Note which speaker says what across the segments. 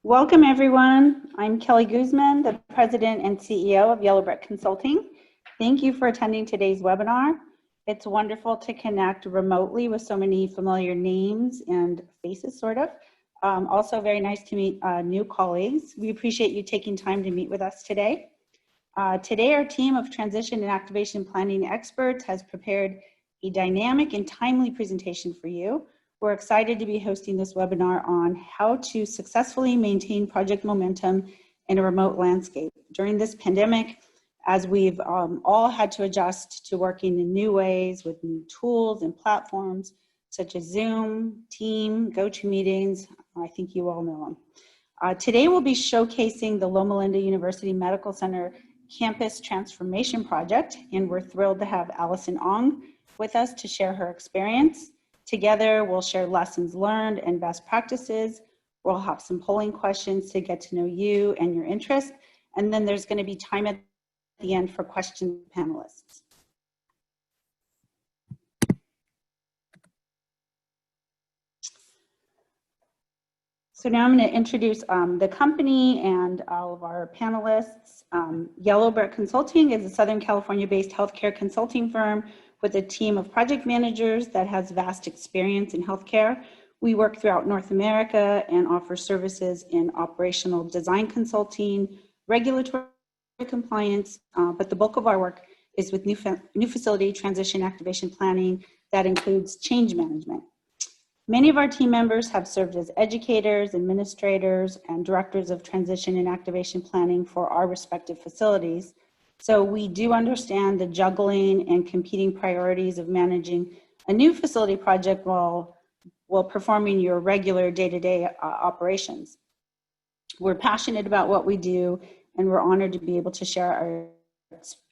Speaker 1: Welcome, everyone. I'm Kelly Guzman, the President and CEO of Yellow Brick Consulting. Thank you for attending today's webinar. It's wonderful to connect remotely with so many familiar names and faces, sort of. Also very nice to meet new colleagues. We appreciate you taking time to meet with us today. Today, our team of transition and activation planning experts has prepared a dynamic and timely presentation for you. We're excited to be hosting this webinar on how to successfully maintain project momentum in a remote landscape. During this pandemic, as we've all had to adjust to working in new ways with new tools and platforms such as Zoom, Team, GoToMeetings, I think you all know them. Today we'll be showcasing the Loma Linda University Medical Center Campus Transformation Project, and we're thrilled to have Allison Ong with us to share her experience. Together, we'll share lessons learned and best practices. We'll have some polling questions to get to know you and your interests. And then there's going to be time at the end for questions from panelists. So now I'm going to introduce the company and all of our panelists. Yellow Brick Consulting is a Southern California-based healthcare consulting firm with a team of project managers that has vast experience in healthcare. We work throughout North America and offer services in operational design consulting, regulatory compliance, but the bulk of our work is with new facility transition activation planning that includes change management. Many of our team members have served as educators, administrators, and directors of transition and activation planning for our respective facilities. So we do understand the juggling and competing priorities of managing a new facility project while performing your regular day-to-day operations. We're passionate about what we do, and we're honored to be able to share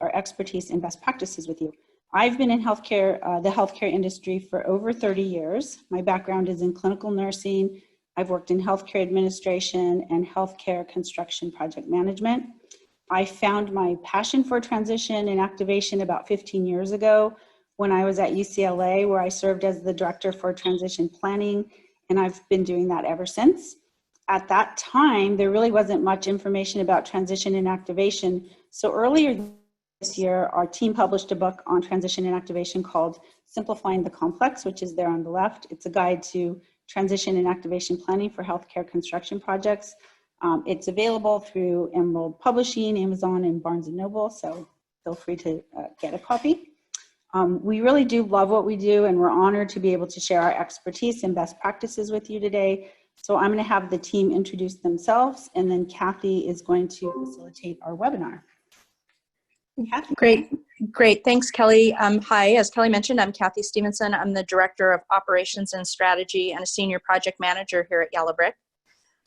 Speaker 1: our expertise and best practices with you. I've been in healthcare, the healthcare industry for over 30 years. My background is in clinical nursing. I've worked in healthcare administration and healthcare construction project management. I found my passion for transition and activation about 15 years ago when I was at UCLA, where I served as the director for transition planning, and I've been doing that ever since. At that time, there really wasn't much information about transition and activation. So earlier this year, our team published a book on transition and activation called Simplifying the Complex, which is there on the left. It's a guide to transition and activation planning for healthcare construction projects. It's available through Emerald Publishing, Amazon, and Barnes & Noble, so feel free to get a copy. We really do love what we do, and we're honored to be able to share our expertise and best practices with you today. So I'm going to have the team introduce themselves, and then Kathy is going to facilitate our webinar.
Speaker 2: Kathy. Great. Thanks, Kelly. Hi, as Kelly mentioned, I'm Kathy Stevenson. I'm the Director of Operations and Strategy and a Senior Project Manager here at Yellow Brick.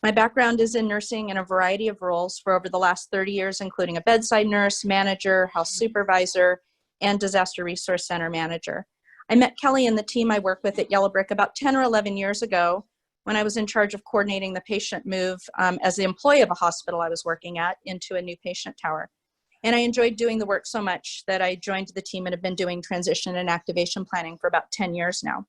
Speaker 2: My background is in nursing in a variety of roles for over the last 30 years, including a bedside nurse, manager, house supervisor, and disaster resource center manager. I met Kelly and the team I work with at Yellow Brick about 10 or 11 years ago when I was in charge of coordinating the patient move as the employee of a hospital I was working at into a new patient tower. And I enjoyed doing the work so much that I joined the team and have been doing transition and activation planning for about 10 years now.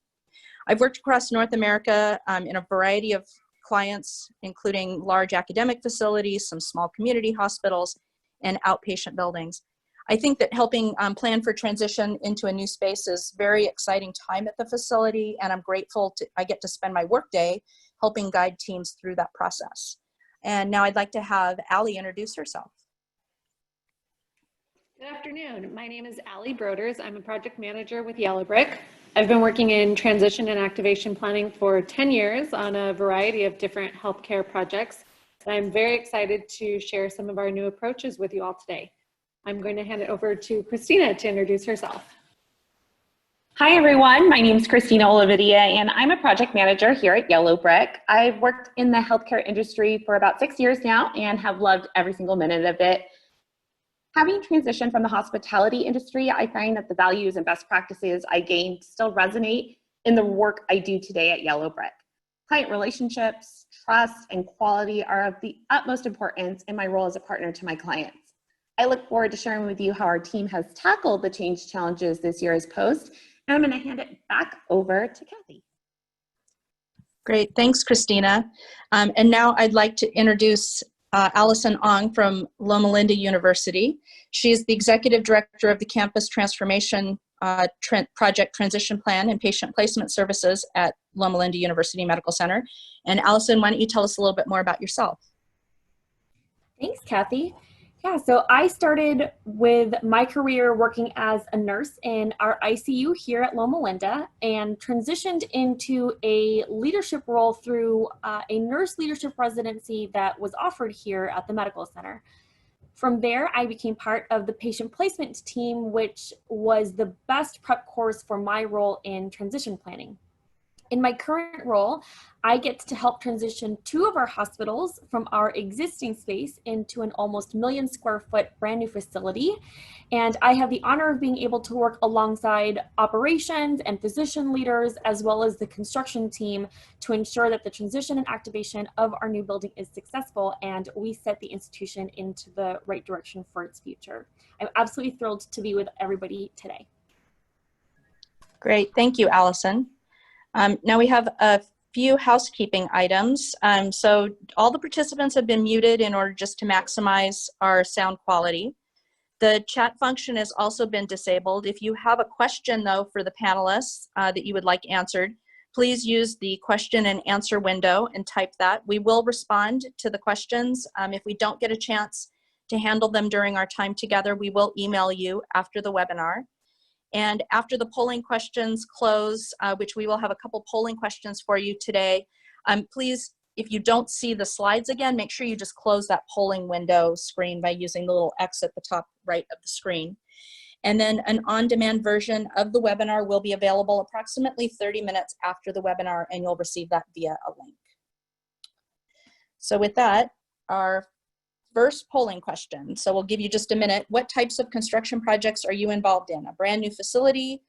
Speaker 2: I've worked across North America in a variety of clients, including large academic facilities, some small community hospitals, and outpatient buildings. I think that helping plan for transition into a new space is a very exciting time at the facility, and I'm grateful I get to spend my workday helping guide teams through that process. And now I'd like to have Allie introduce herself.
Speaker 3: Good afternoon. My name is Allie Broders. I'm a project manager with Yellow Brick. I've been working in transition and activation planning for 10 years on a variety of different healthcare projects. And I'm very excited to share some of our new approaches with you all today. I'm going to hand it over to Christina to introduce herself.
Speaker 4: Hi everyone, my name is Christina Olividia and I'm a project manager here at Yellow Brick. I've worked in the healthcare industry for about 6 years now and have loved every single minute of it. Having transitioned from the hospitality industry, I find that the values and best practices I gained still resonate in the work I do today at Yellow Brick. Client relationships, trust, and quality are of the utmost importance in my role as a partner to my clients. I look forward to sharing with you how our team has tackled the change challenges this year as posed, and I'm going to hand it back over to Kathy.
Speaker 2: Great, thanks, Christina. And now I'd like to introduce Allison Ong from Loma University. She is the Executive Director of the Campus Transformation Project Transition Plan and Patient Placement Services at Loma University Medical Center. And Allison, why don't you tell us a little bit more about yourself?
Speaker 4: Thanks, Kathy. Yeah, so I started with my career working as a nurse in our ICU here at Loma Linda and transitioned into a leadership role through a nurse leadership residency that was offered here at the medical center. From there, I became part of the patient placement team, which was the best prep course for my role in transition planning. In my current role, I get to help transition 2 of our hospitals from our existing space into an almost 1 million square foot brand new facility. And I have the honor of being able to work alongside operations and physician leaders, as well as the construction team, to ensure that the transition and activation of our new building is successful and we set the institution into the right direction for its future. I'm absolutely thrilled to be with everybody today.
Speaker 2: Great, thank you, Allison. Now we have a few housekeeping items. So all the participants have been muted in order just to maximize our sound quality. The chat function has also been disabled. If you have a question though for the panelists that you would like answered, please use the question and answer window and type that. We will respond to the questions. If we don't get a chance to handle them during our time together, we will email you after the webinar. And after the polling questions close, which we will have a couple polling questions for you today, please, if you don't see the slides again, make sure you just close that polling window screen by using the little X at the top right of the screen. And then an on-demand version of the webinar will be available approximately 30 minutes after the webinar, and you'll receive that via a link. So with that, our first polling question. So we'll give you just a minute. What types of construction projects are you involved in? A brand new facility,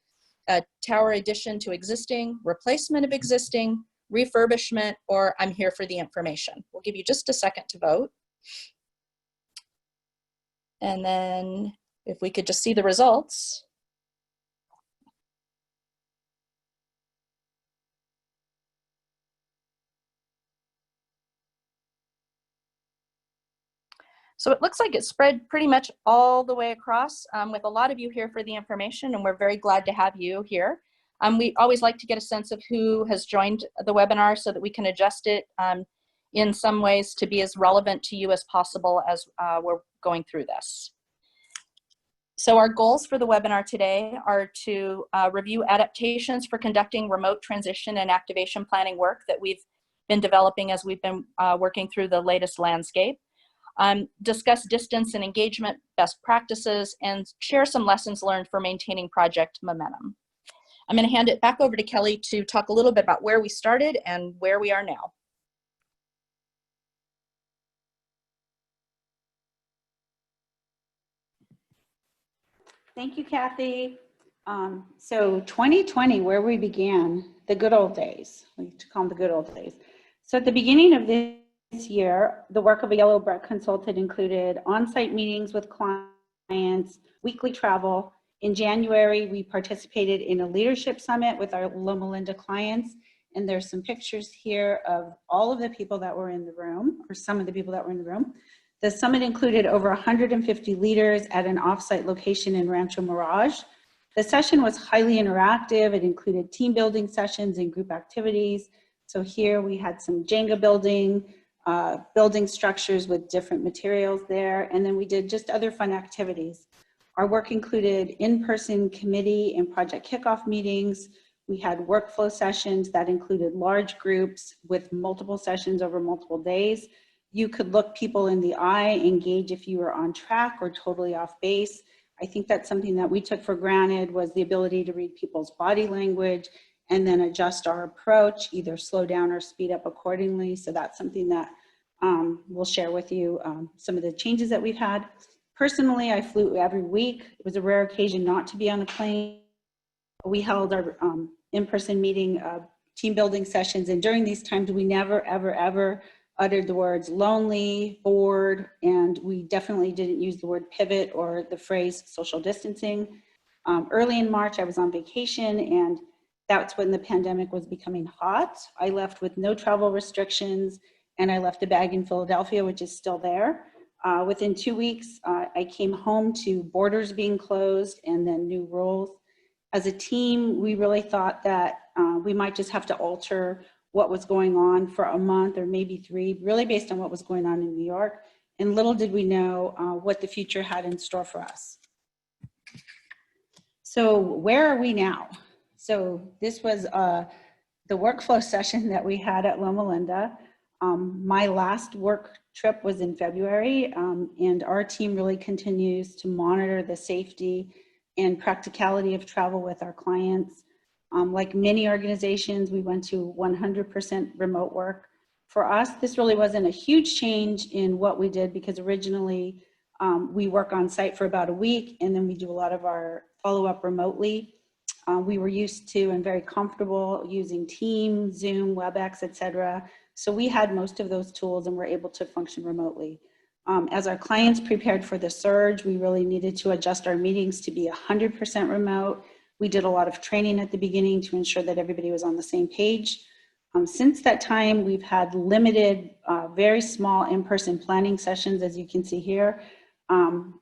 Speaker 2: a tower addition to existing, replacement of existing, refurbishment, or I'm here for the information? We'll give you just a second to vote. And then if we could just see the results. So it looks like it spread pretty much all the way across with a lot of you here for the information, and we're very glad to have you here. We always like to get a sense of who has joined the webinar so that we can adjust it in some ways to be as relevant to you as possible as we're going through this. So our goals for the webinar today are to review adaptations for conducting remote transition and activation planning work that we've been developing as we've been working through the latest landscape. Discuss distance and engagement best practices, and share some lessons learned for maintaining project momentum. I'm going to hand it back over to Kelly to talk a little bit about where we started and where we are now.
Speaker 1: Thank you, Kathy. So 2020, where we began, the good old days. We used to call them the good old days. So at the beginning of this year, the work of a Yellow Brick consultant included on-site meetings with clients, weekly travel. In January, we participated in a leadership summit with our Loma Linda clients, and there's some pictures here of all of the people that were in the room, or some of the people that were in the room. The summit included over 150 leaders at an offsite location in Rancho Mirage. The session was highly interactive. It included team building sessions and group activities. So here we had some Jenga building structures with different materials there, and then we did just other fun activities. Our work included in-person committee and project kickoff meetings. We had workflow sessions that included large groups with multiple sessions over multiple days. You could look people in the eye and gauge if you were on track or totally off base. I think that's something that we took for granted, was the ability to read people's body language and then adjust our approach, either slow down or speed up accordingly. So that's something that we'll share with you, some of the changes that we've had. Personally, I flew every week. It was a rare occasion not to be on a plane. We held our in-person meeting, team building sessions, and during these times, we never, ever, ever uttered the words lonely, bored, and we definitely didn't use the word pivot or the phrase social distancing. Early in March, I was on vacation, and That's when the pandemic was becoming hot. I left with no travel restrictions, and I left a bag in Philadelphia, which is still there. Within 2 weeks, I came home to borders being closed and then new rules. As a team, we really thought that we might just have to alter what was going on for a month or maybe 3, really based on what was going on in New York. And little did we know what the future had in store for us. So where are we now? So this was the workflow session that we had at Loma Linda. My last work trip was in February, and our team really continues to monitor the safety and practicality of travel with our clients. Like many organizations, we went to 100% remote work. For us, this really wasn't a huge change in what we did, because originally we work on site for about a week, and then we do a lot of our follow-up remotely. We were used to and very comfortable using Teams, Zoom, WebEx, etc. So we had most of those tools and were able to function remotely. As our clients prepared for the surge, we really needed to adjust our meetings to be 100% remote. We did a lot of training at the beginning to ensure that everybody was on the same page. Since that time, we've had limited, very small in-person planning sessions, as you can see here,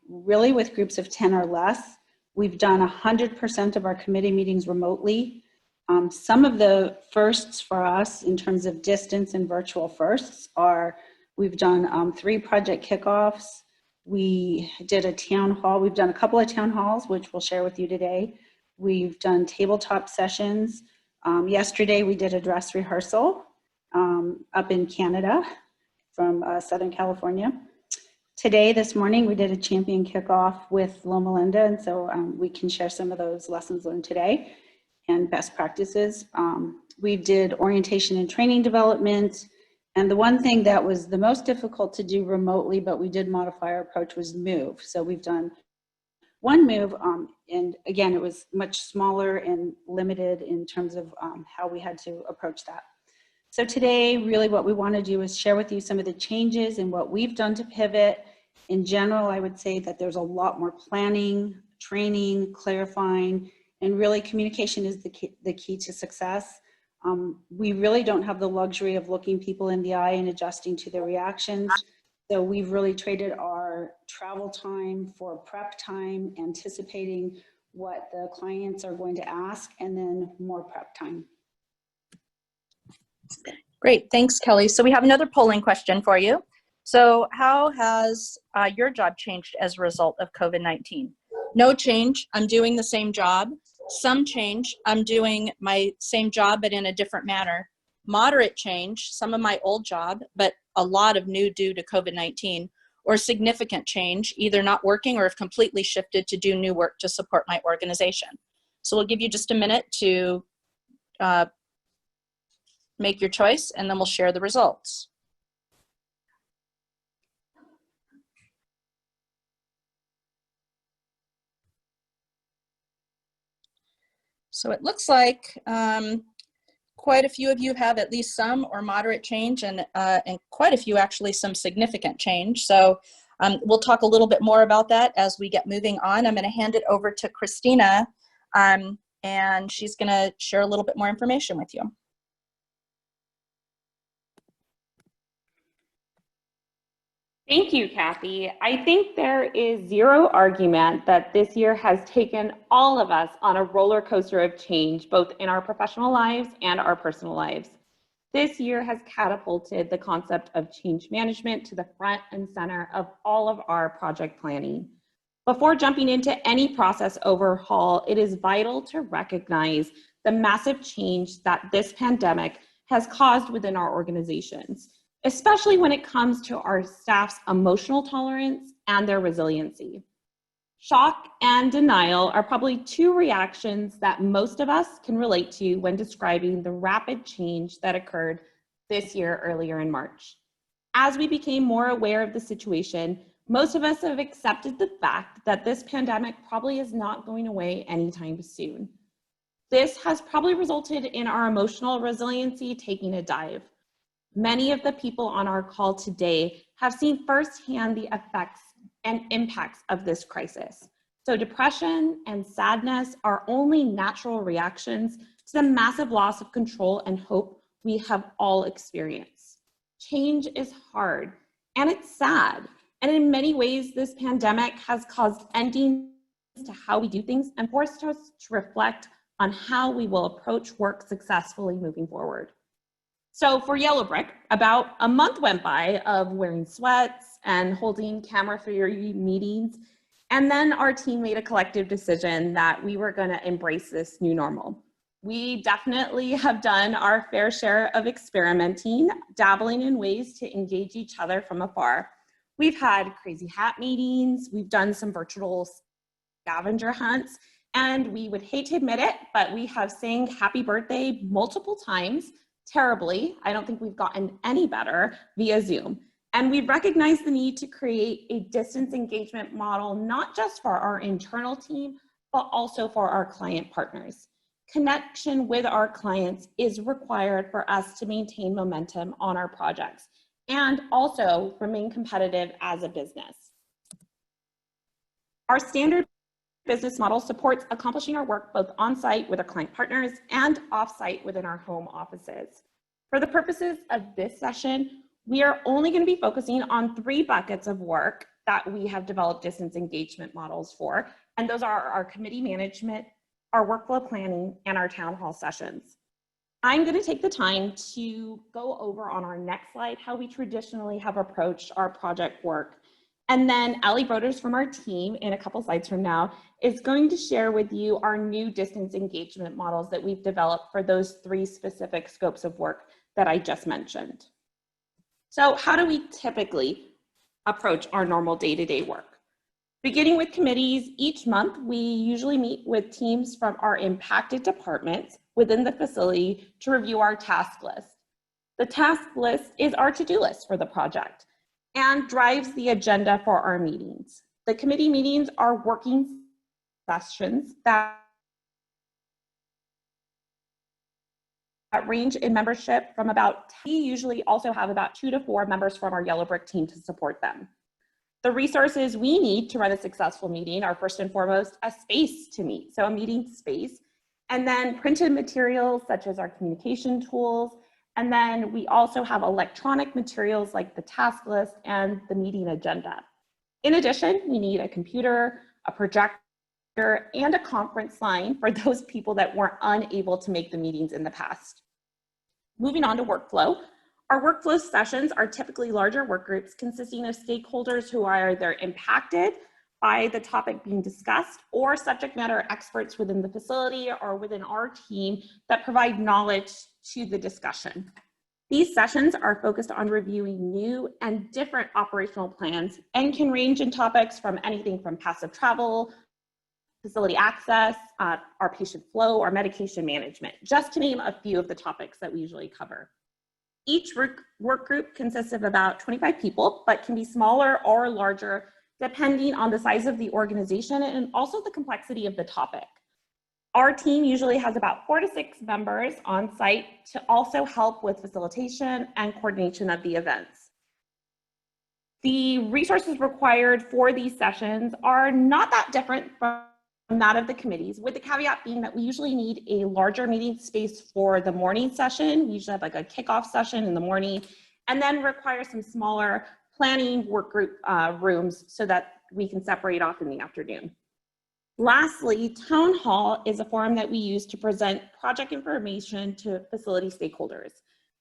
Speaker 1: really with groups of 10 or less. We've done 100% of our committee meetings remotely. Some of the firsts for us in terms of distance and virtual firsts are, we've done 3 project kickoffs. We did a town hall. We've done a couple of town halls, which we'll share with you today. We've done tabletop sessions. Yesterday, we did a dress rehearsal up in Canada from Southern California. Today, this morning, we did a champion kickoff with Loma Linda, and so we can share some of those lessons learned today and best practices. We did orientation and training development, and the one thing that was the most difficult to do remotely, but we did modify our approach, was move. So we've done one move, and again, it was much smaller and limited in terms of how we had to approach that. So today, really what we want to do is share with you some of the changes and what we've done to pivot. In general, I would say that there's a lot more planning, training, clarifying, and really communication is the key to success. We really don't have the luxury of looking people in the eye and adjusting to their reactions. So we've really traded our travel time for prep time, anticipating what the clients are going to ask, and then more prep time.
Speaker 2: Great, thanks, Kelly. So we have another polling question for you. So how has your job changed as a result of COVID-19? No change, I'm doing the same job. Some change, I'm doing my same job but in a different manner. Moderate change, some of my old job, but a lot of new due to COVID-19. Or significant change, either not working or have completely shifted to do new work to support my organization. So we'll give you just a minute to make your choice, and then we'll share the results. So it looks like quite a few of you have at least some or moderate change, and quite a few actually some significant change. So we'll talk a little bit more about that as we get moving on. I'm going to hand it over to Christina, and she's going to share a little bit more information with you.
Speaker 4: Thank you, Kathy. I think there is zero argument that this year has taken all of us on a roller coaster of change, both in our professional lives and our personal lives. This year has catapulted the concept of change management to the front and center of all of our project planning. Before jumping into any process overhaul, it is vital to recognize the massive change that this pandemic has caused within our organizations, especially when it comes to our staff's emotional tolerance and their resiliency. Shock and denial are probably 2 reactions that most of us can relate to when describing the rapid change that occurred this year earlier in March. As we became more aware of the situation, most of us have accepted the fact that this pandemic probably is not going away anytime soon. This has probably resulted in our emotional resiliency taking a dive. Many of the people on our call today have seen firsthand the effects and impacts of this crisis. So depression and sadness are only natural reactions to the massive loss of control and hope we have all experienced. Change is hard and it's sad. And in many ways, this pandemic has caused endings to how we do things and forced us to reflect on how we will approach work successfully moving forward. So for Yellow Brick, about a month went by of wearing sweats and holding camera-free meetings. And then our team made a collective decision that we were going to embrace this new normal. We definitely have done our fair share of experimenting, dabbling in ways to engage each other from afar. We've had crazy hat meetings, we've done some virtual scavenger hunts, and we would hate to admit it, but we have sang happy birthday multiple times, terribly. I don't think we've gotten any better via Zoom. And we recognize the need to create a distance engagement model, not just for our internal team, but also for our client partners. Connection with our clients is required for us to maintain momentum on our projects and also remain competitive as a business. Our standard business model supports accomplishing our work both on-site with our client partners and off-site within our home offices. For the purposes of this session, we are only going to be focusing on 3 buckets of work that we have developed distance engagement models for, and those are our committee management, our workflow planning, and our town hall sessions. I'm going to take the time to go over on our next slide how we traditionally have approached our project work. And then Allie Broders from our team, in a couple slides from now, is going to share with you our new distance engagement models that we've developed for those 3 specific scopes of work that I just mentioned. So how do we typically approach our normal day-to-day work? Beginning with committees, each month we usually meet with teams from our impacted departments within the facility to review our task list. The task list is our to-do list for the project and drives the agenda for our meetings. The committee meetings are working sessions that range in membership from we usually also have about 2 to 4 members from our Yellow Brick team to support them. The resources we need to run a successful meeting are first and foremost a space to meet, so a meeting space, and then printed materials such as our communication tools, and then we also have electronic materials like the task list and the meeting agenda. In addition, we need a computer, a projector, and a conference line for those people that weren't unable to make the meetings in the past. Moving on to workflow. Our workflow sessions are typically larger work groups consisting of stakeholders who are either impacted by the topic being discussed or subject matter experts within the facility or within our team that provide knowledge to the discussion. These sessions are focused on reviewing new and different operational plans and can range in topics from anything from passive travel, facility access, our patient flow, our medication management, just to name a few of the topics that we usually cover. Each work group consists of about 25 people, but can be smaller or larger depending on the size of the organization and also the complexity of the topic. Our team usually has about 4 to 6 members on site to also help with facilitation and coordination of the events. The resources required for these sessions are not that different from that of the committees, with the caveat being that we usually need a larger meeting space for the morning session. We usually have like a kickoff session in the morning, and then require some smaller planning work group rooms so that we can separate off in the afternoon. Lastly, Town Hall is a forum that we use to present project information to facility stakeholders.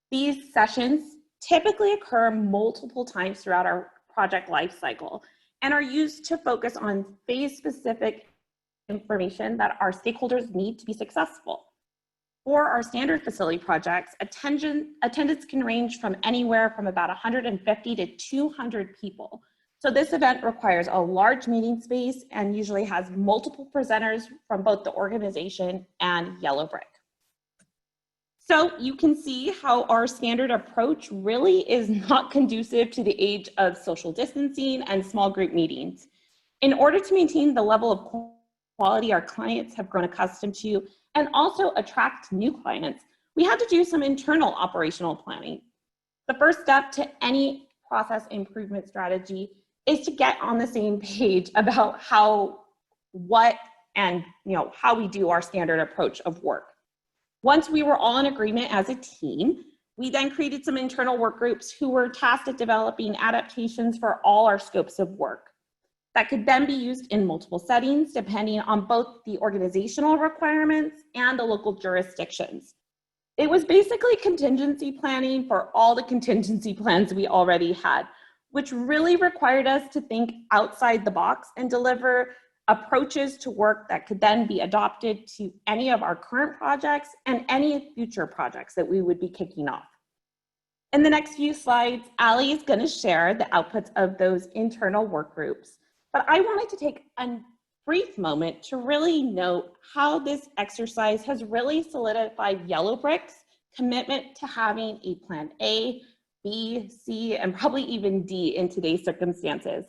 Speaker 4: These sessions typically occur multiple times throughout our project life cycle and are used to focus on phase-specific information that our stakeholders need to be successful. For our standard facility projects, attendance can range from anywhere from about 150 to 200 people. So this event requires a large meeting space and usually has multiple presenters from both the organization and Yellow Brick. So you can see how our standard approach really is not conducive to the age of social distancing and small group meetings. In order to maintain the level of quality our clients have grown accustomed to and also attract new clients, we had to do some internal operational planning. The first step to any process improvement strategy is to get on the same page about how what and how we do our standard approach of work. Once we were all in agreement as a team, we then created some internal work groups who were tasked at developing adaptations for all our scopes of work that could then be used in multiple settings depending on both the organizational requirements and the local jurisdictions. It was basically contingency planning for all the contingency plans we already had, which really required us to think outside the box and deliver approaches to work that could then be adopted to any of our current projects and any future projects that we would be kicking off. In the next few slides, Allie is going to share the outputs of those internal work groups, but I wanted to take a brief moment to really note how this exercise has really solidified Yellowbrick's commitment to having a plan A, B, C, and probably even D in today's circumstances.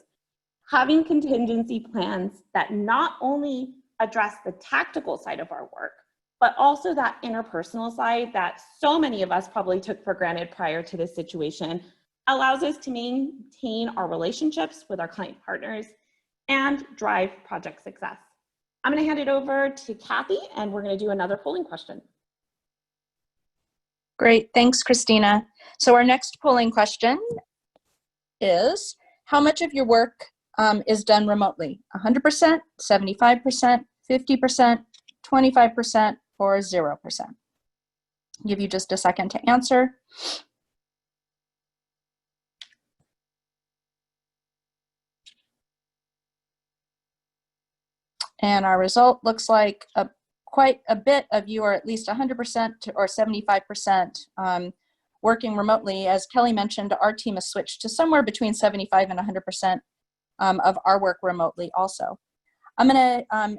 Speaker 4: Having contingency plans that not only address the tactical side of our work, but also that interpersonal side that so many of us probably took for granted prior to this situation, allows us to maintain our relationships with our client partners and drive project success. I'm going to hand it over to Kathy, and we're going to do another polling question.
Speaker 2: Great, thanks, Christina. So our next polling question is, how much of your work is done remotely? 100%, 75%, 50%, 25%, or 0%? I'll give you just a second to answer. And our result looks like quite a bit of you are at least 100% or 75% working remotely. As Kelly mentioned, our team has switched to somewhere between 75 and 100% of our work remotely also. I'm going to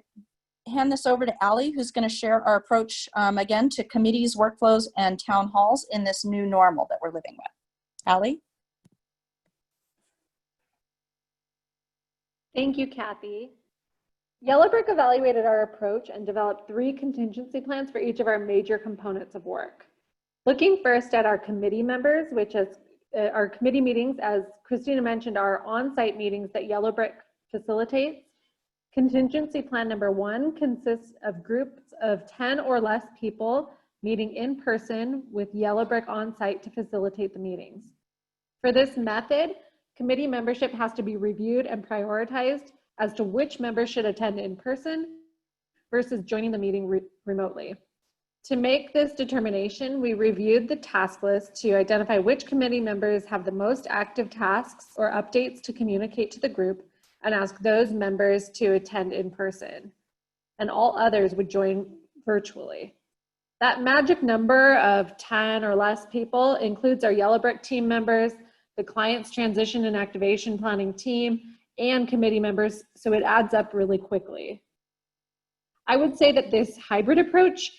Speaker 2: hand this over to Allie, who's going to share our approach again to committees, workflows, and town halls in this new normal that we're living with. Allie?
Speaker 3: Thank you, Kathy. Yellowbrick evaluated our approach and developed 3 contingency plans for each of our major components of work. Looking first at our committee members, which is our committee meetings, as Christina mentioned, are on-site meetings that Yellowbrick facilitates. Contingency plan number 1 consists of groups of 10 or less people meeting in person with Yellowbrick on-site to facilitate the meetings. For this method, committee membership has to be reviewed and prioritized as to which members should attend in person versus joining the meeting remotely. To make this determination, we reviewed the task list to identify which committee members have the most active tasks or updates to communicate to the group and ask those members to attend in person, and all others would join virtually. That magic number of 10 or less people includes our Yellowbrick team members, the client's transition and activation planning team, and committee members, so it adds up really quickly. I would say that this hybrid approach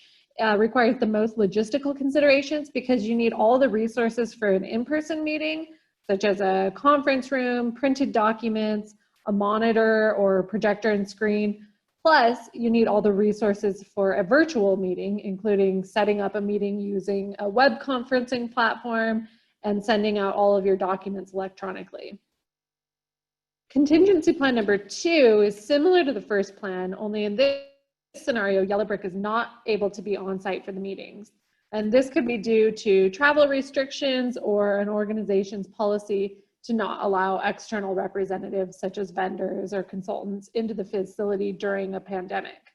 Speaker 3: requires the most logistical considerations because you need all the resources for an in-person meeting, such as a conference room, printed documents, a monitor or projector and screen. Plus, you need all the resources for a virtual meeting, including setting up a meeting using a web conferencing platform and sending out all of your documents electronically. Contingency plan number 2 is similar to the first plan, only in this scenario, Yellowbrick is not able to be on site for the meetings. And this could be due to travel restrictions or an organization's policy to not allow external representatives such as vendors or consultants into the facility during a pandemic.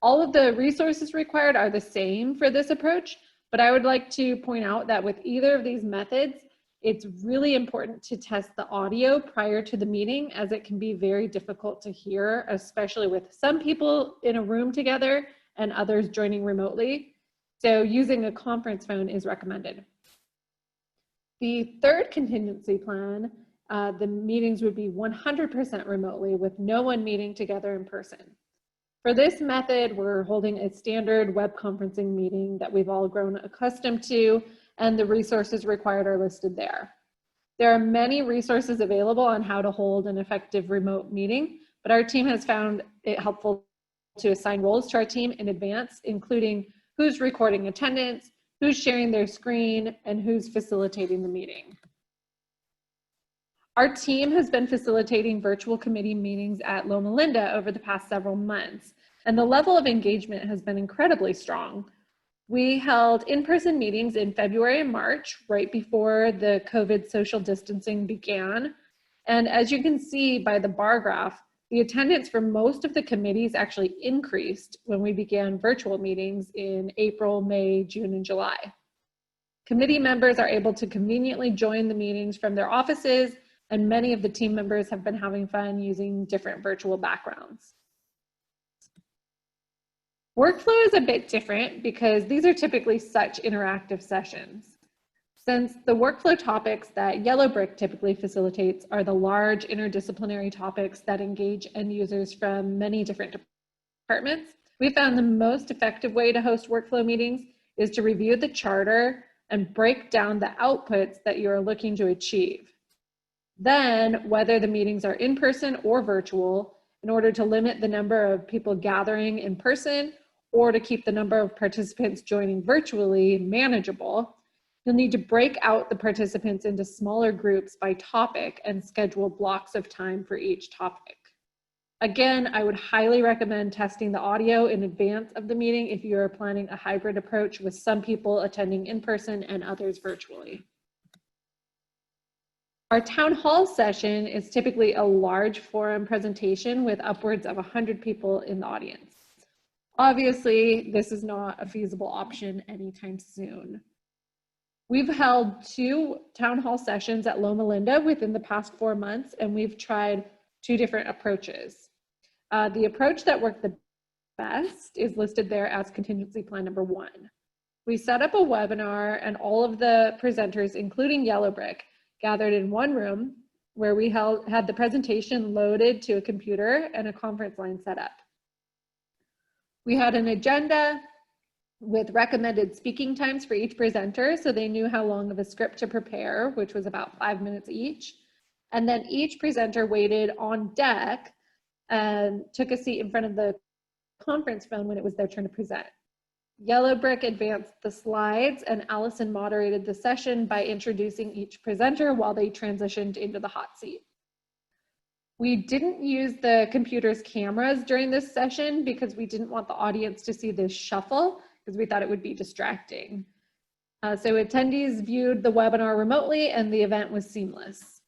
Speaker 3: All of the resources required are the same for this approach, but I would like to point out that with either of these methods, it's really important to test the audio prior to the meeting, as it can be very difficult to hear, especially with some people in a room together and others joining remotely. So using a conference phone is recommended. The third contingency plan, the meetings would be 100% remotely with no one meeting together in person. For this method, we're holding a standard web conferencing meeting that we've all grown accustomed to, and the resources required are listed there. There are many resources available on how to hold an effective remote meeting, but our team has found it helpful to assign roles to our team in advance, including who's recording attendance, who's sharing their screen, and who's facilitating the meeting. Our team has been facilitating virtual committee meetings at Loma Linda over the past several months, and the level of engagement has been incredibly strong. We held in-person meetings in February and March, right before the COVID social distancing began. And as you can see by the bar graph, the attendance for most of the committees actually increased when we began virtual meetings in April, May, June, and July. Committee members are able to conveniently join the meetings from their offices, and many of the team members have been having fun using different virtual backgrounds. Workflow is a bit different because these are typically such interactive sessions. Since the workflow topics that Yellow Brick typically facilitates are the large interdisciplinary topics that engage end users from many different departments, we found the most effective way to host workflow meetings is to review the charter and break down the outputs that you are looking to achieve. Then, whether the meetings are in person or virtual, in order to limit the number of people gathering in person or to keep the number of participants joining virtually manageable, you'll need to break out the participants into smaller groups by topic and schedule blocks of time for each topic. Again, I would highly recommend testing the audio in advance of the meeting if you are planning a hybrid approach with some people attending in person and others virtually. Our town hall session is typically a large forum presentation with upwards of 100 people in the audience. Obviously, this is not a feasible option anytime soon. We've held 2 town hall sessions at Loma Linda within the past 4 months, and we've tried 2 different approaches. The approach that worked the best is listed there as contingency plan number 1. We set up a webinar, and all of the presenters, including Yellow Brick, gathered in one room where we had the presentation loaded to a computer and a conference line set up. We had an agenda with recommended speaking times for each presenter so they knew how long of a script to prepare, which was about 5 minutes each. And then each presenter waited on deck and took a seat in front of the conference phone when it was their turn to present. Yellow Brick advanced the slides, and Allison moderated the session by introducing each presenter while they transitioned into the hot seat. We didn't use the computer's cameras during this session because we didn't want the audience to see this shuffle because we thought it would be distracting. So attendees viewed the webinar remotely and the event was seamless.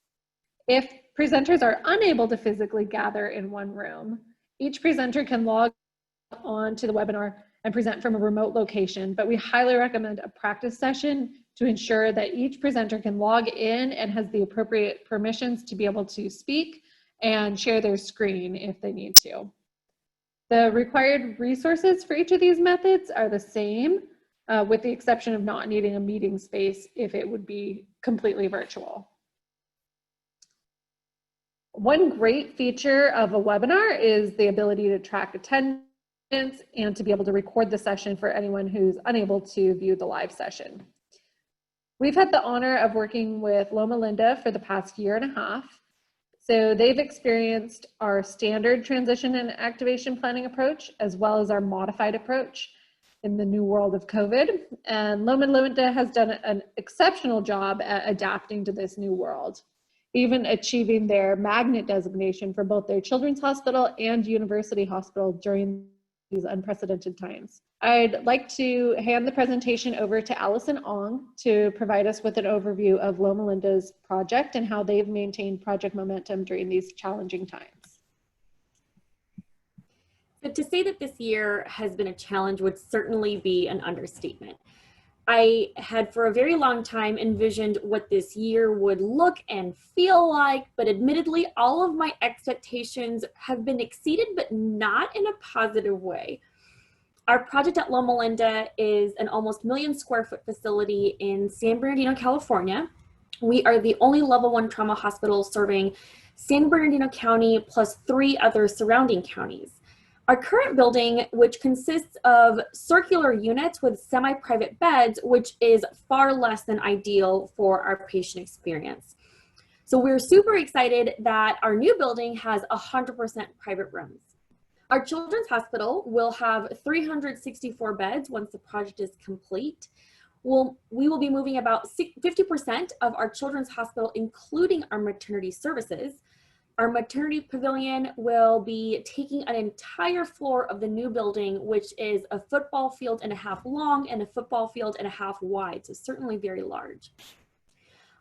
Speaker 3: If presenters are unable to physically gather in one room, each presenter can log on to the webinar and present from a remote location, but we highly recommend a practice session to ensure that each presenter can log in and has the appropriate permissions to be able to speak and share their screen if they need to. The required resources for each of these methods are the same, with the exception of not needing a meeting space if it would be completely virtual. One great feature of a webinar is the ability to track attendance and to be able to record the session for anyone who's unable to view the live session. We've had the honor of working with Loma Linda for the past 1.5 years. So they've experienced our standard transition and activation planning approach, as well as our modified approach in the new world of COVID. And Loma Linda has done an exceptional job at adapting to this new world, even achieving their magnet designation for both their children's hospital and university hospital during these unprecedented times. I'd like to hand the presentation over to Allison Ong to provide us with an overview of Loma Linda's project and how they've maintained project momentum during these challenging times.
Speaker 5: So to say that this year has been a challenge would certainly be an understatement. I had for a very long time envisioned what this year would look and feel like, but admittedly, all of my expectations have been exceeded, but not in a positive way. Our project at Loma Linda is an almost 1 million square foot facility in San Bernardino, California. We are the only level 1 trauma hospital serving San Bernardino County plus 3 other surrounding counties. Our current building, which consists of circular units with semi-private beds, which is far less than ideal for our patient experience. So we're super excited that our new building has 100% private rooms. Our children's hospital will have 364 beds once the project is complete. we will be moving about 50% of our children's hospital, including our maternity services. Our maternity pavilion will be taking an entire floor of the new building, which is a football field and a half long and a football field and a half wide, so certainly very large.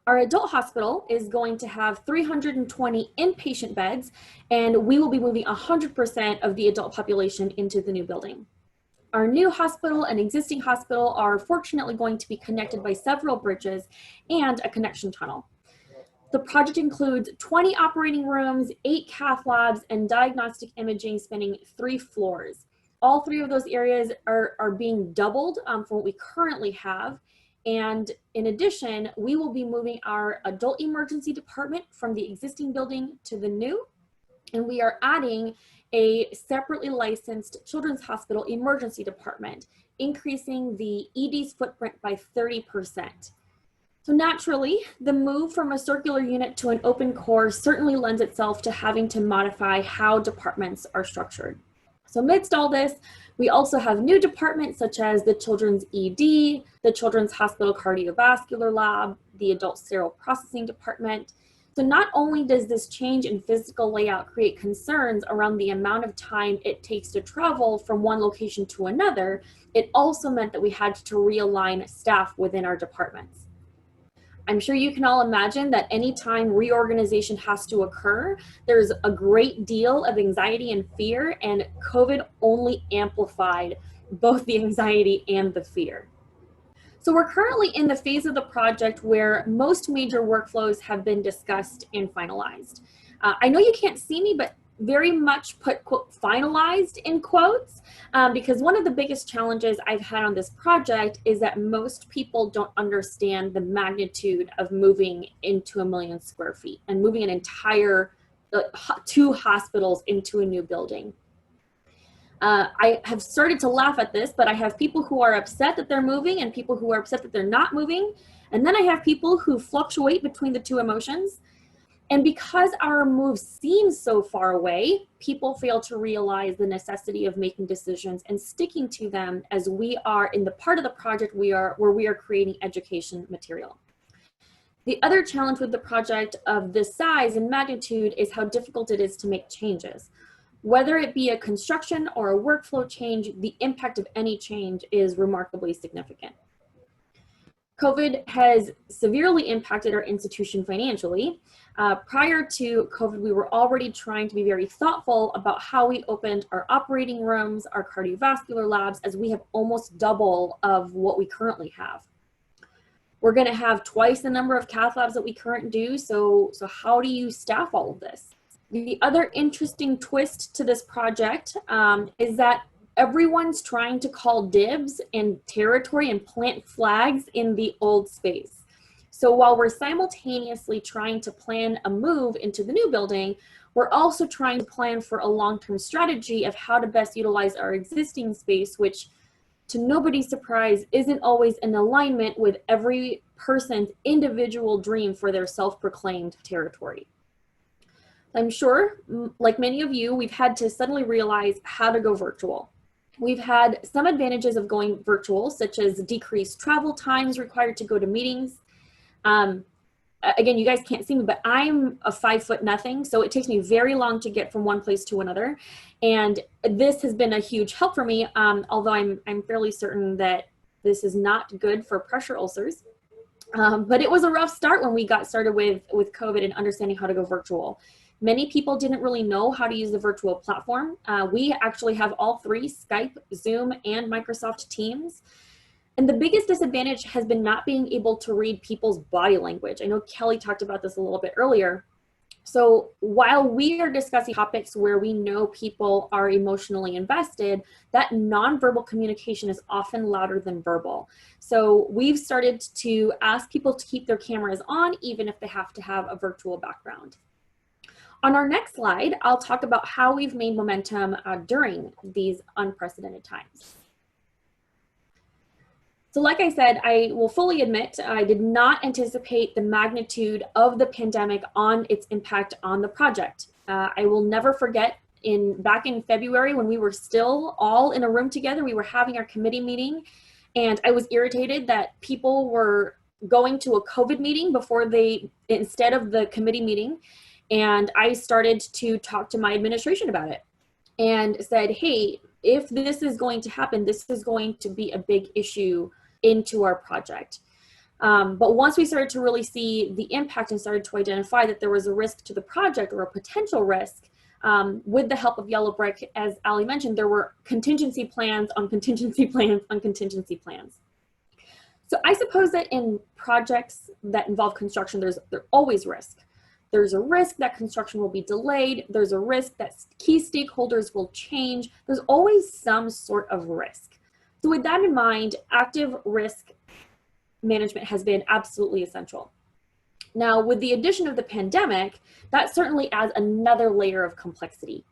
Speaker 5: Our adult hospital is going to have 320 inpatient beds, and we will be moving 100% of the adult population into the new building. Our new hospital and existing hospital are fortunately going to be connected by several bridges and a connection tunnel. The project includes 20 operating rooms, 8 cath labs, and diagnostic imaging spanning 3 floors. All 3 of those areas are being doubled from what we currently have. And in addition, we will be moving our adult emergency department from the existing building to the new. And we are adding a separately licensed children's hospital emergency department, increasing the ED's footprint by 30%. So naturally, the move from a circular unit to an open core certainly lends itself to having to modify how departments are structured. So amidst all this, we also have new departments such as the Children's ED, the Children's Hospital Cardiovascular Lab, the Adult Sterile Processing Department. So not only does this change in physical layout create concerns around the amount of time it takes to travel from one location to another, it also meant that we had to realign staff within our departments. I'm sure you can all imagine that anytime reorganization has to occur, there's a great deal of anxiety and fear, and COVID only amplified both the anxiety and the fear. So we're currently in the phase of the project where most major workflows have been discussed and finalized. I know you can't see me, but very much put quote, finalized in quotes, because one of the biggest challenges I've had on this project is that most people don't understand the magnitude of moving into 1 million square feet and moving an entire 2 hospitals into a new building. I have started to laugh at this, but I have people who are upset that they're moving and people who are upset that they're not moving. And then I have people who fluctuate between the 2 emotions. And because our move seems so far away, people fail to realize the necessity of making decisions and sticking to them as we are in the part of the project where we are creating education material. The other challenge with the project of this size and magnitude is how difficult it is to make changes. Whether it be a construction or a workflow change, the impact of any change is remarkably significant. COVID has severely impacted our institution financially. Prior to COVID, we were already trying to be very thoughtful about how we opened our operating rooms, our cardiovascular labs, as we have almost double of what we currently have. We're going to have twice the number of cath labs that we currently do, so how do you staff all of this? The other interesting twist to this project is that everyone's trying to call dibs and territory and plant flags in the old space. So while we're simultaneously trying to plan a move into the new building, we're also trying to plan for a long-term strategy of how to best utilize our existing space, which, to nobody's surprise, isn't always in alignment with every person's individual dream for their self-proclaimed territory. I'm sure, like many of you, we've had to suddenly realize how to go virtual. We've had some advantages of going virtual, such as decreased travel times required to go to meetings. Again, you guys can't see me, but I'm a 5'0", so it takes me very long to get from one place to another. And this has been a huge help for me, although I'm fairly certain that this is not good for pressure ulcers. But it was a rough start when we got started with COVID and understanding how to go virtual. Many people didn't really know how to use the virtual platform. We actually have all 3, Skype, Zoom, and Microsoft Teams. And the biggest disadvantage has been not being able to read people's body language. I know Kelly talked about this a little bit earlier. So while we are discussing topics where we know people are emotionally invested, that nonverbal communication is often louder than verbal. So we've started to ask people to keep their cameras on, even if they have to have a virtual background. On our next slide, I'll talk about how we've made momentum during these unprecedented times. So like I said, I will fully admit I did not anticipate the magnitude of the pandemic on its impact on the project. I will never forget back in February when we were still all in a room together, we were having our committee meeting, And I was irritated that people were going to a COVID meeting instead of the committee meeting. And I started to talk to my administration about it and said, hey, if this is going to happen, this is going to be a big issue into our project. But once we started to really see the impact and started to identify that there was a risk to the project or a potential risk, with the help of Yellow Brick, as Ali mentioned, there were contingency plans on contingency plans on contingency plans. So I suppose that in projects that involve construction, there's always risk. There's a risk that construction will be delayed. There's a risk that key stakeholders will change. There's always some sort of risk. So with that in mind, active risk management has been absolutely essential. Now, with the addition of the pandemic, that certainly adds another layer of complexity.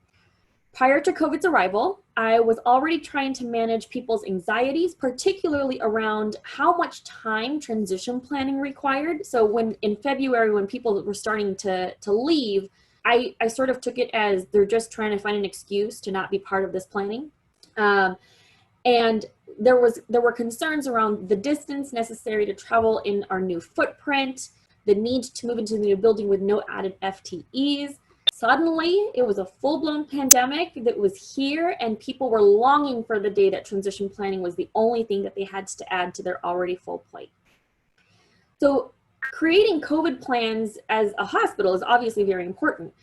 Speaker 5: Prior to COVID's arrival, I was already trying to manage people's anxieties, particularly around how much time transition planning required. So in February, when people were starting to leave, I sort of took it as they're just trying to find an excuse to not be part of this planning. And there were concerns around the distance necessary to travel in our new footprint, the need to move into the new building with no added FTEs. Suddenly, it was a full-blown pandemic that was here, and people were longing for the day that transition planning was the only thing that they had to add to their already full plate. So creating COVID plans as a hospital is obviously very important.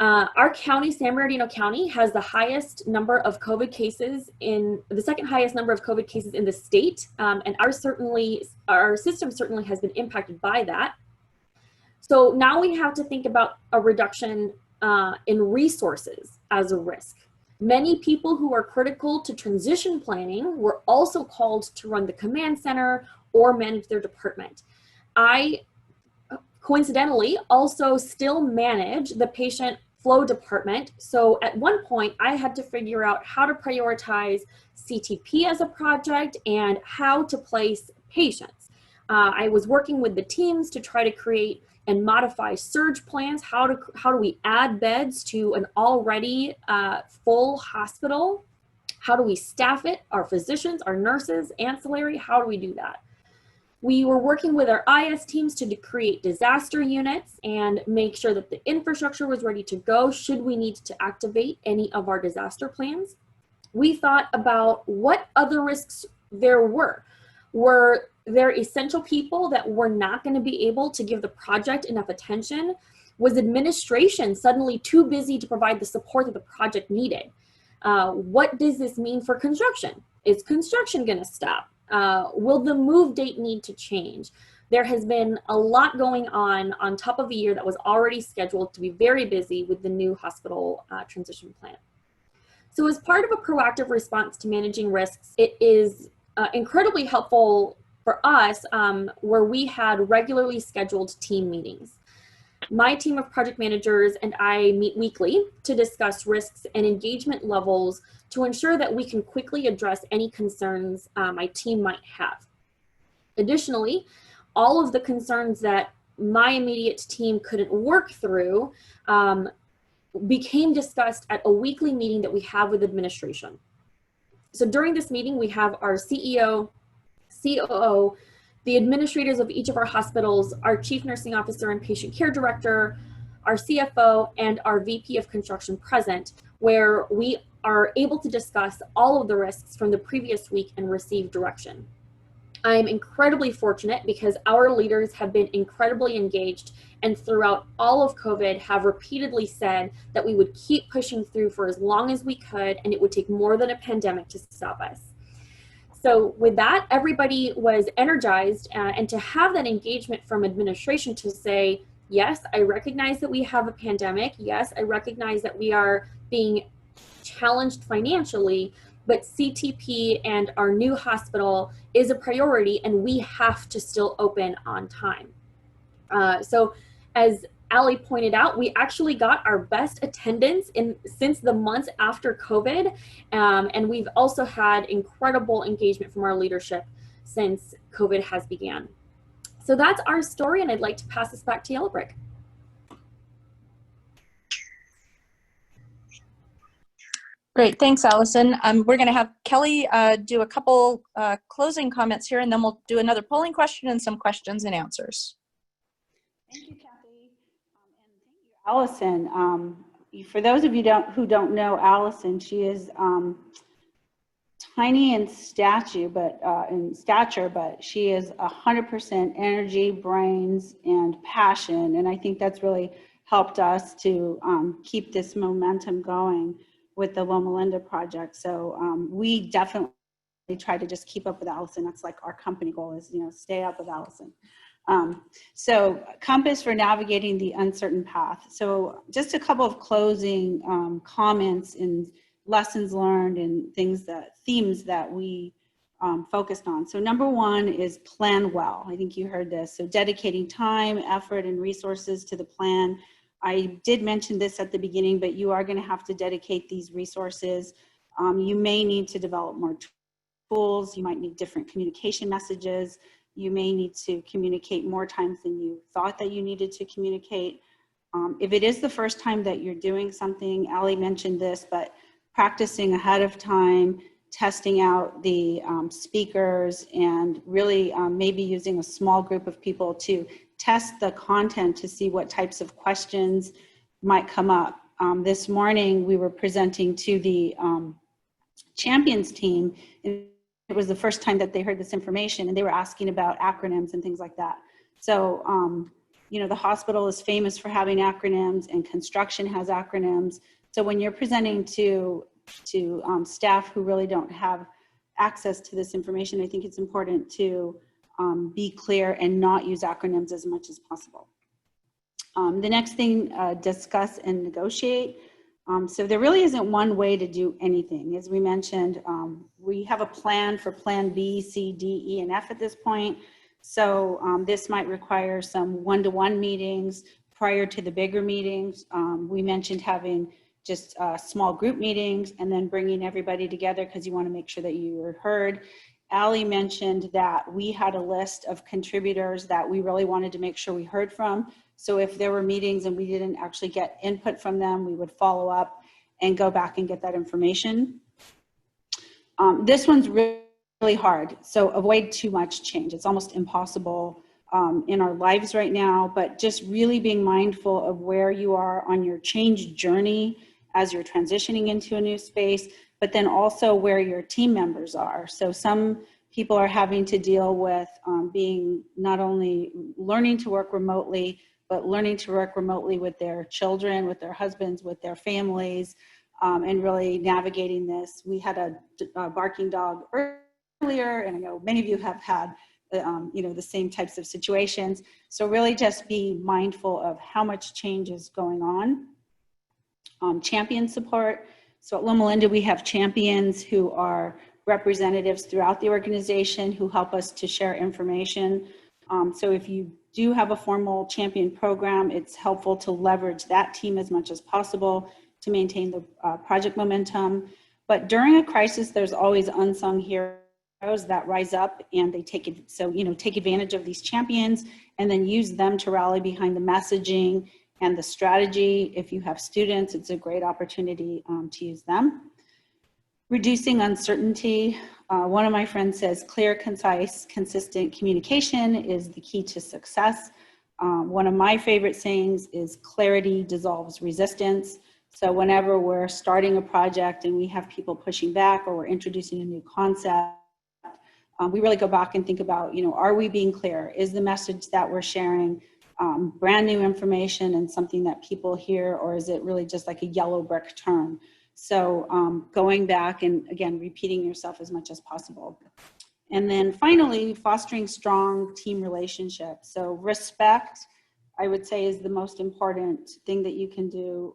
Speaker 5: Our county, San Bernardino County, has the highest number of COVID cases the second highest number of COVID cases in the state, and our system certainly has been impacted by that. So now we have to think about a reduction in resources as a risk. Many people who are critical to transition planning were also called to run the command center or manage their department. I coincidentally also still manage the patient flow department. So at one point I had to figure out how to prioritize CTP as a project and how to place patients. I was working with the teams to try to create and modify surge plans. How do we add beds to an already full hospital? How do we staff it? Our physicians, our nurses, ancillary, how do we do that? We were working with our IS teams to create disaster units and make sure that the infrastructure was ready to go should we need to activate any of our disaster plans. We thought about what other risks there were. Were there essential people that were not going to be able to give the project enough attention? Was administration suddenly too busy to provide the support that the project needed? What does this mean for construction? Is construction going to stop? Will the move date need to change? There has been a lot going on top of a year that was already scheduled to be very busy with the new hospital transition plan. So as part of a proactive response to managing risks, it is incredibly helpful for us where we had regularly scheduled team meetings. My team of project managers and I meet weekly to discuss risks and engagement levels to ensure that we can quickly address any concerns my team might have. Additionally, all of the concerns that my immediate team couldn't work through became discussed at a weekly meeting that we have with administration. So during this meeting, we have our CEO, COO, the administrators of each of our hospitals, our chief nursing officer and patient care director, our CFO, and our VP of construction present, where we are able to discuss all of the risks from the previous week and receive direction. I'm incredibly fortunate because our leaders have been incredibly engaged and throughout all of COVID have repeatedly said that we would keep pushing through for as long as we could and it would take more than a pandemic to stop us. So with that, everybody was energized and to have that engagement from administration to say, yes, I recognize that we have a pandemic. Yes, I recognize that we are being challenged financially, but CTP and our new hospital is a priority and we have to still open on time. So as Ali pointed out, we actually got our best attendance since the months after COVID, and we've also had incredible engagement from our leadership since COVID has began. So that's our story, and I'd like to pass this back to Yellow Brick.
Speaker 2: Great, thanks, Allison. We're going to have Kelly do a couple closing comments here, and then we'll do another polling question and some questions and answers.
Speaker 1: Thank you, Kathy. And thank you, Allison. For those of you who don't know Allison, she is tiny in stature, but she is 100% energy, brains, and passion. And I think that's really helped us to keep this momentum going with the Loma Linda project. So we definitely try to just keep up with Allison. That's like our company goal is, stay up with Allison. So compass for navigating the uncertain path. So just a couple of closing comments and lessons learned and themes that we focused on. So number one is plan well. I think you heard this. So dedicating time, effort, and resources to the plan. I did mention this at the beginning, but you are going to have to dedicate these resources. You may need to develop more tools. You might need different communication messages. You may need to communicate more times than you thought that you needed to communicate. If it is the first time that you're doing something, Allie mentioned this, but practicing ahead of time, testing out the speakers, and really maybe using a small group of people to test the content to see what types of questions might come up. This morning we were presenting to the champions team, and it was the first time that they heard this information, and they were asking about acronyms and things like that. So, the hospital is famous for having acronyms, and construction has acronyms. So when you're presenting to staff who really don't have access to this information, I think it's important to be clear and not use acronyms as much as possible. The next thing, discuss and negotiate. So there really isn't one way to do anything. As we mentioned, we have a plan for plan B, C, D, E, and F at this point. So this might require some one-to-one meetings prior to the bigger meetings. We mentioned having just small group meetings and then bringing everybody together because you want to make sure that you were heard. Allie mentioned that we had a list of contributors that we really wanted to make sure we heard from. So if there were meetings and we didn't actually get input from them, we would follow up and go back and get that information. This one's really hard. So avoid too much change. It's almost impossible in our lives right now, but just really being mindful of where you are on your change journey as you're transitioning into a new space, but then also where your team members are. So some people are having to deal with being not only learning to work remotely, but learning to work remotely with their children, with their husbands, with their families, and really navigating this. We had a barking dog earlier, and I know many of you have had the same types of situations. So really just be mindful of how much change is going on. Champion support. So at Loma Linda, we have champions who are representatives throughout the organization who help us to share information. So if you do have a formal champion program, it's helpful to leverage that team as much as possible to maintain the project momentum. But during a crisis, there's always unsung heroes that rise up, and they take advantage of these champions and then use them to rally behind the messaging and the strategy. If you have students, it's a great opportunity to use them. Reducing uncertainty. One of my friends says clear, concise, consistent communication is the key to success. One of my favorite sayings is clarity dissolves resistance. So whenever we're starting a project and we have people pushing back or we're introducing a new concept, we really go back and think about, are we being clear? Is the message that we're sharing brand new information and something that people hear, or is it really just like a yellow brick term? So going back and again, repeating yourself as much as possible. And then finally, fostering strong team relationships. So respect, I would say, is the most important thing that you can do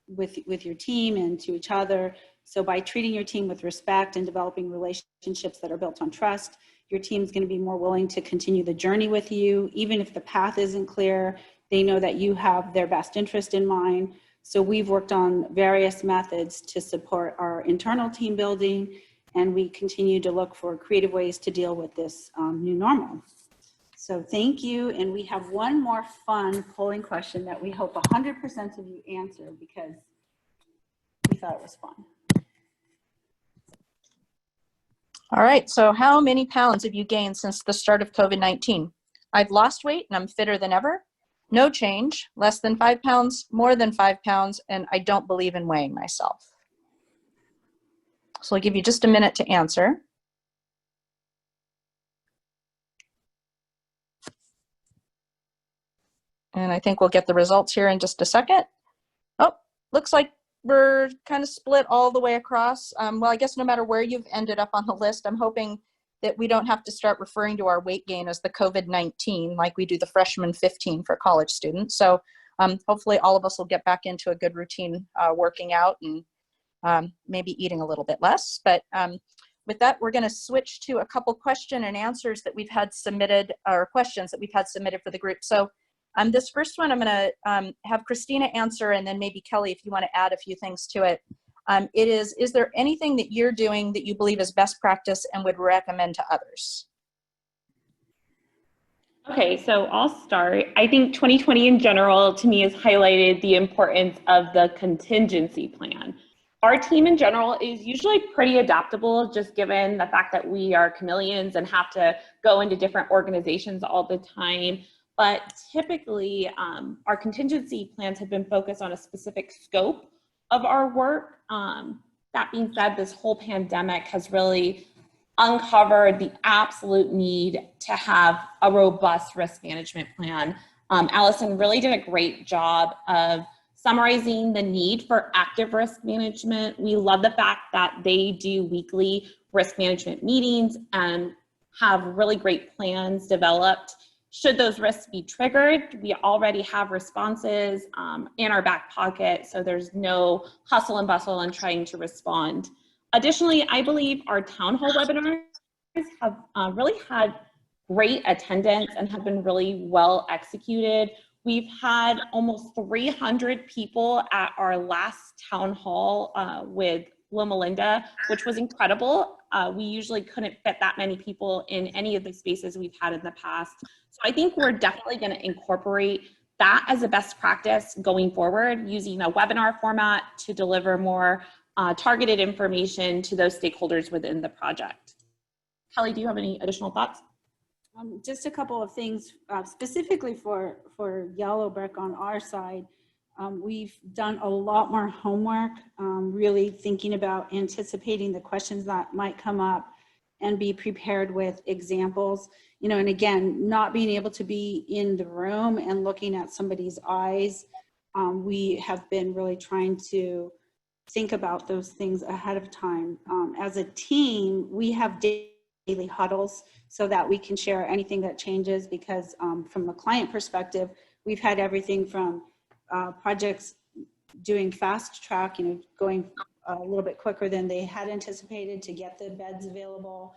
Speaker 1: with your team and to each other. So by treating your team with respect and developing relationships that are built on trust, your team's going to be more willing to continue the journey with you. Even if the path isn't clear, they know that you have their best interest in mind. So we've worked on various methods to support our internal team building, and we continue to look for creative ways to deal with this new normal. So thank you, and we have one more fun polling question that we hope 100% of you answer because we thought it was fun.
Speaker 2: All right, so how many pounds have you gained since the start of COVID-19? I've lost weight and I'm fitter than ever. No change, less than 5 pounds, more than 5 pounds, and I don't believe in weighing myself. So I'll give you just a minute to answer. And I think we'll get the results here in just a second. Oh, looks like we're kind of split all the way across. Well, I guess no matter where you've ended up on the list, I'm hoping that we don't have to start referring to our weight gain as the COVID-19 like we do the freshman 15 for college students. So hopefully all of us will get back into a good routine working out and maybe eating a little bit less. But with that, we're going to switch to a couple question and answers that we've had submitted, or questions that we've had submitted for the group. So this first one, I'm going to have Christina answer, and then maybe Kelly, if you want to add a few things to it. It is there anything that you're doing that you believe is best practice and would recommend to others?
Speaker 4: Okay, so I'll start. I think 2020 in general, to me, has highlighted the importance of the contingency plan. Our team in general is usually pretty adaptable, just given the fact that we are chameleons and have to go into different organizations all the time. But typically, our contingency plans have been focused on a specific scope of our work. That being said, this whole pandemic has really uncovered the absolute need to have a robust risk management plan. Allison really did a great job of summarizing the need for active risk management. We love the fact that they do weekly risk management meetings and have really great plans developed. Should those risks be triggered, we already have responses in our back pocket, so there's no hustle and bustle in trying to respond. Additionally, I believe our town hall webinars have really had great attendance and have been really well executed. We've had almost 300 people at our last town hall with Loma, which was incredible. We usually couldn't fit that many people in any of the spaces we've had in the past. So I think we're definitely going to incorporate that as a best practice going forward, using a webinar format to deliver more targeted information to those stakeholders within the project. Kelly, do you have any additional thoughts?
Speaker 1: Just a couple of things specifically for Yellow Brick on our side. We've done a lot more homework, really thinking about anticipating the questions that might come up and be prepared with examples, you know, and again, not being able to be in the room and looking at somebody's eyes. We have been really trying to think about those things ahead of time. As a team, we have daily huddles so that we can share anything that changes, because from a client perspective, we've had everything from projects doing fast track, you know, going a little bit quicker than they had anticipated to get the beds available.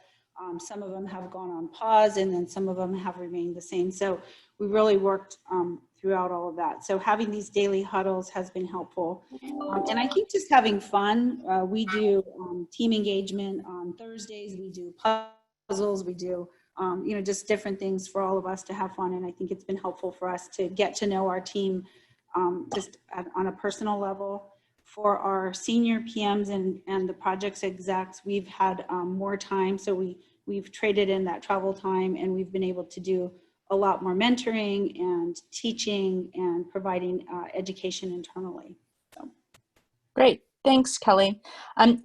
Speaker 1: Some of them have gone on pause, and then some of them have remained the same. So we really worked throughout all of that. So having these daily huddles has been helpful. And I think just having fun. We do team engagement on Thursdays. We do puzzles. We do, you know, just different things for all of us to have fun. And I think it's been helpful for us to get to know our team just on a personal level. For our senior PMs and the projects execs, we've had more time. So we've traded in that travel time, and we've been able to do a lot more mentoring and teaching and providing education internally. So.
Speaker 2: Great, thanks, Kelly.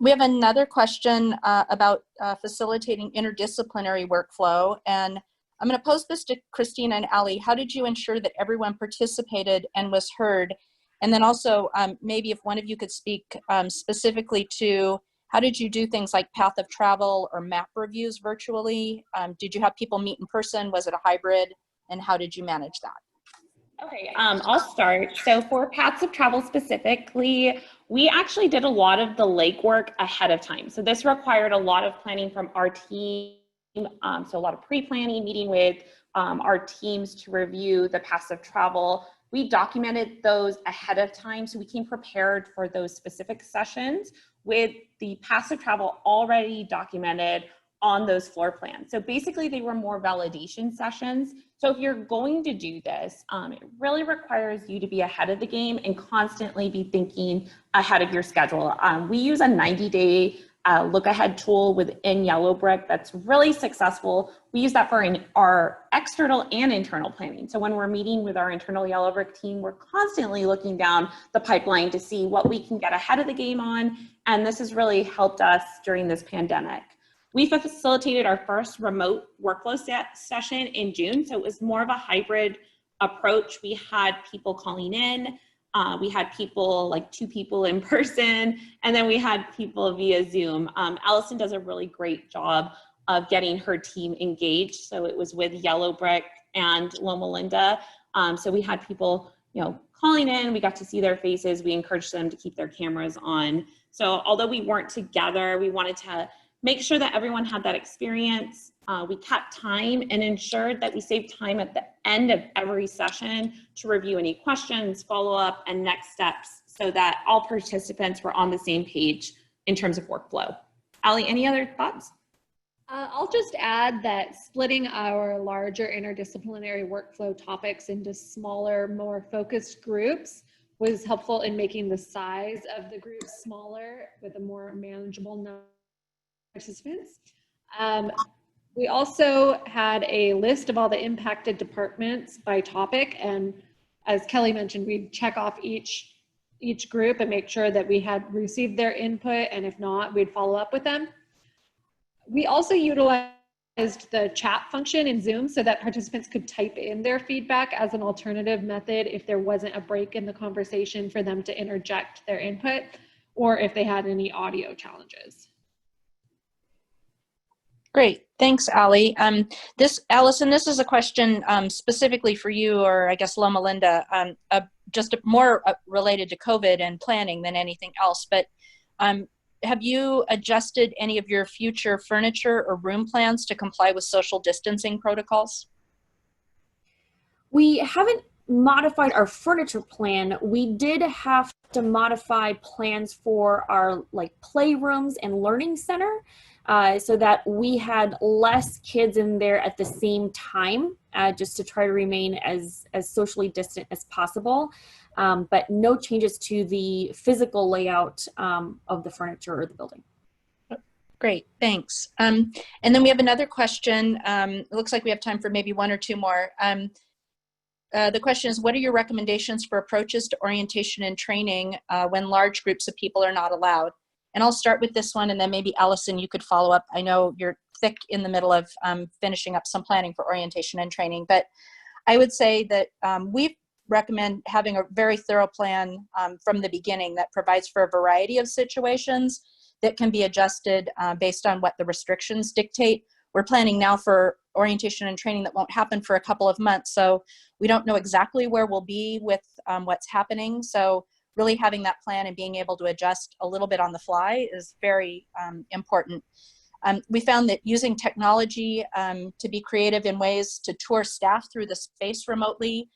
Speaker 2: We have another question about facilitating interdisciplinary workflow, and I'm going to pose this to Christina and Ali. How did you ensure that everyone participated and was heard? And then also, maybe if one of you could speak specifically to how did you do things like path of travel or map reviews virtually? Did you have people meet in person? Was it a hybrid? And how did you manage that?
Speaker 4: Okay, I'll start. So for paths of travel specifically, we actually did a lot of the legwork ahead of time. So this required a lot of planning from our team. So a lot of pre-planning, meeting with our teams to review the paths of travel. We documented those ahead of time, so we came prepared for those specific sessions with the paths of travel already documented on those floor plans. So basically they were more validation sessions. So if you're going to do this, it really requires you to be ahead of the game and constantly be thinking ahead of your schedule. We use a 90-day look ahead tool within Yellowbrick that's really successful. We use that for our external and internal planning. So when we're meeting with our internal Yellowbrick team, we're constantly looking down the pipeline to see what we can get ahead of the game on. And this has really helped us during this pandemic. We facilitated our first remote workflow session in June. So it was more of a hybrid approach. We had people calling in. We had people, like 2 people in person, and then we had people via Zoom. Allison does a really great job of getting her team engaged. So it was with Yellowbrick and Loma. So we had people, calling in. We got to see their faces. We encouraged them to keep their cameras on. So although we weren't together, we wanted to make sure that everyone had that experience. We kept time and ensured that we saved time at the end of every session to review any questions, follow up, and next steps so that all participants were on the same page in terms of workflow. Allie, any other thoughts?
Speaker 3: I'll just add that splitting our larger interdisciplinary workflow topics into smaller, more focused groups was helpful in making the size of the group smaller with a more manageable number of participants. We also had a list of all the impacted departments by topic, and as Kelly mentioned, we'd check off each group and make sure that we had received their input, and if not, we'd follow up with them. We also utilized the chat function in Zoom so that participants could type in their feedback as an alternative method if there wasn't a break in the conversation for them to interject their input, or if they had any audio challenges.
Speaker 2: Great, thanks, Allie. Allison, this is a question specifically for you, or I guess Loma Linda, just more related to COVID and planning than anything else. But have you adjusted any of your future furniture or room plans to comply with social distancing protocols?
Speaker 5: We haven't modified our furniture plan. We did have to modify plans for our playrooms and learning center so that we had less kids in there at the same time, just to try to remain as socially distant as possible. But no changes to the physical layout of the furniture or the building.
Speaker 2: Great, thanks. And then we have another question. It looks like we have time for maybe 1 or 2 more. The question is, what are your recommendations for approaches to orientation and training when large groups of people are not allowed? And I'll start with this one, and then maybe Allison, you could follow up. I know you're thick in the middle of finishing up some planning for orientation and training, but I would say that we recommend having a very thorough plan from the beginning that provides for a variety of situations that can be adjusted based on what the restrictions dictate. We're planning now for orientation and training that won't happen for a couple of months, so we don't know exactly where we'll be with what's happening. So really having that plan and being able to adjust a little bit on the fly is very important. We found that using technology to be creative in ways to tour staff through the space remotely,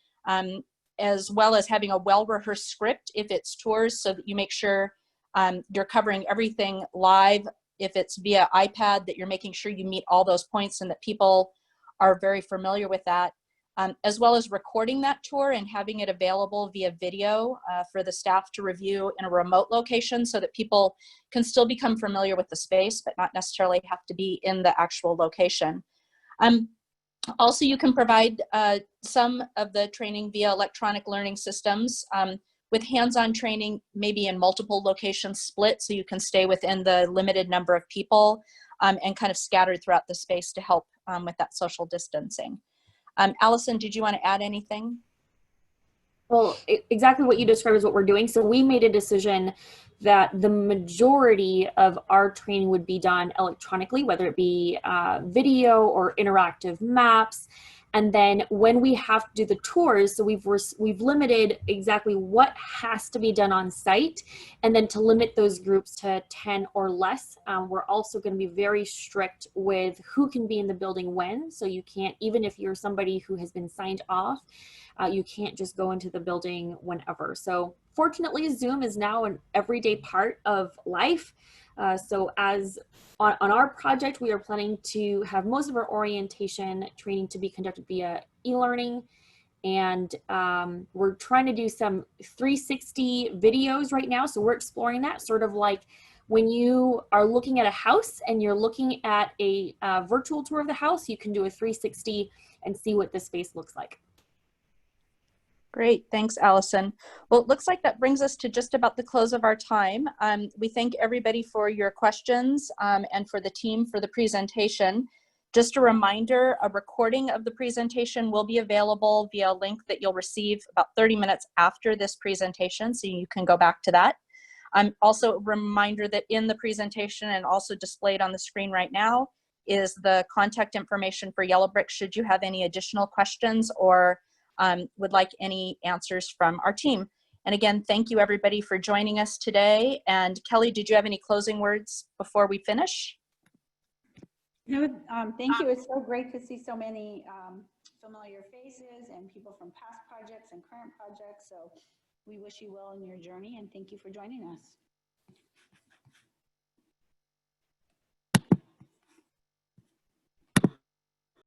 Speaker 2: as well as having a well-rehearsed script if it's tours, so that you make sure you're covering everything live. If it's via iPad, that you're making sure you meet all those points and that people are very familiar with that, as well as recording that tour and having it available via video for the staff to review in a remote location so that people can still become familiar with the space, but not necessarily have to be in the actual location. Also, you can provide some of the training via electronic learning systems with hands-on training, maybe in multiple locations split, so you can stay within the limited number of people and kind of scattered throughout the space to help with that social distancing. Allison, did you want to add anything?
Speaker 5: Well, exactly what you described is what we're doing. So we made a decision that the majority of our training would be done electronically, whether it be video or interactive maps. And then when we have to do the tours, so we've limited exactly what has to be done on site, and then to limit those groups to 10 or less. We're also going to be very strict with who can be in the building when. So you can't, even if you're somebody who has been signed off, you can't just go into the building whenever. So fortunately, Zoom is now an everyday part of life. So as on our project, we are planning to have most of our orientation training to be conducted via e-learning. And we're trying to do some 360 videos right now. So we're exploring that, sort of like When you are looking at a house and you're looking at a virtual tour of the house, you can do a 360 and see what the space looks like.
Speaker 2: Great, thanks, Allison. Well, it looks like that brings us to just about the close of our time. We thank everybody for your questions and for the team for the presentation. Just a reminder, a recording of the presentation will be available via a link that you'll receive about 30 minutes after this presentation, so you can go back to that. Also a reminder that in the presentation and also displayed on the screen right now is the contact information for Yellowbrick should you have any additional questions or would like any answers from our team. And again, thank you everybody for joining us today. And Kelly, did you have any closing words before we finish?
Speaker 1: No, thank you. It's so great to see so many familiar faces and people from past projects and current projects. So we wish you well in your journey and thank you for joining us.